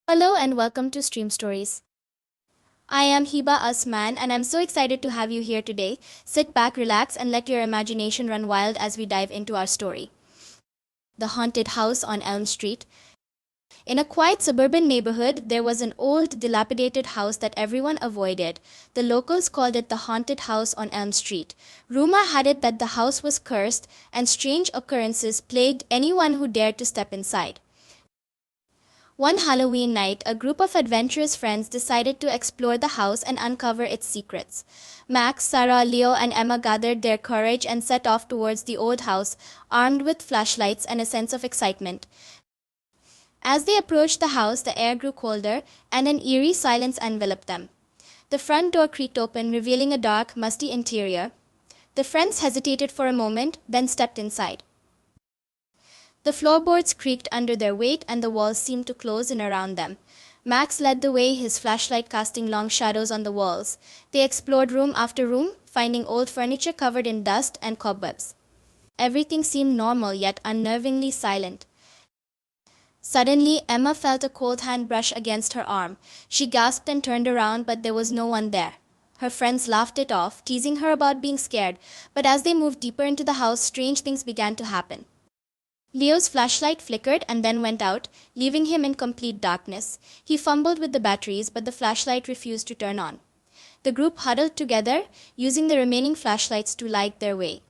Hello and welcome to StreamStories. I am Hiba Usman and I'm so excited to have you here today. Sit back, relax, and let your imagination run wild as we dive into our story. The Haunted House on Elm Street. In a quiet suburban neighborhood, there was an old, dilapidated house that everyone avoided. The locals called it the Haunted House on Elm Street. Rumor had it that the house was cursed and strange occurrences plagued anyone who dared to step inside. One Halloween night, a group of adventurous friends decided to explore the house and uncover its secrets. Max, Sarah, Leo, and Emma gathered their courage and set off towards the old house, armed with flashlights and a sense of excitement. As they approached the house, the air grew colder, and an eerie silence enveloped them. The front door creaked open, revealing a dark, musty interior. The friends hesitated for a moment, then stepped inside. The floorboards creaked under their weight and the walls seemed to close in around them. Max led the way, his flashlight casting long shadows on the walls. They explored room after room, finding old furniture covered in dust and cobwebs. Everything seemed normal yet unnervingly silent. Suddenly, Emma felt a cold hand brush against her arm. She gasped and turned around, but there was no one there. Her friends laughed it off, teasing her about being scared, but as they moved deeper into the house, strange things began to happen. Leo's flashlight flickered and then went out, leaving him in complete darkness. He fumbled with the batteries, but the flashlight refused to turn on. The group huddled together, using the remaining flashlights to light their way.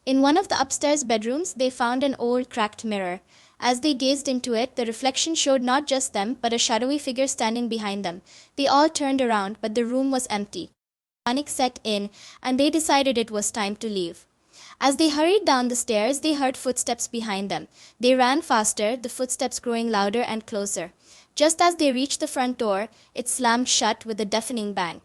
In one of the upstairs bedrooms, they found an old cracked mirror. As they gazed into it, the reflection showed not just them, but a shadowy figure standing behind them. They all turned around, but the room was empty. Panic set in, and they decided it was time to leave. As they hurried down the stairs, they heard footsteps behind them. They ran faster, the footsteps growing louder and closer. Just as they reached the front door, it slammed shut with a deafening bang.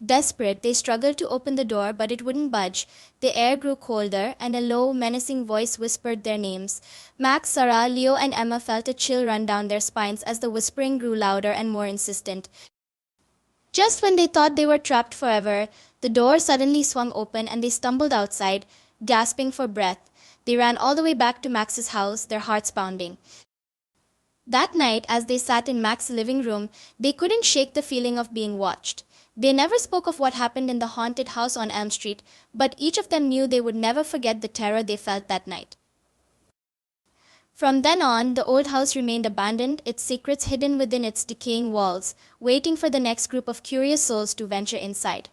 Desperate, they struggled to open the door, but it wouldn't budge. The air grew colder, and a low, menacing voice whispered their names. Max, Sarah, Leo, and Emma felt a chill run down their spines as the whispering grew louder and more insistent. Just when they thought they were trapped forever, the door suddenly swung open and they stumbled outside, gasping for breath. They ran all the way back to Max's house, their hearts pounding. That night, as they sat in Max's living room, they couldn't shake the feeling of being watched. They never spoke of what happened in the haunted house on Elm Street, but each of them knew they would never forget the terror they felt that night. From then on, the old house remained abandoned, its secrets hidden within its decaying walls, waiting for the next group of curious souls to venture inside.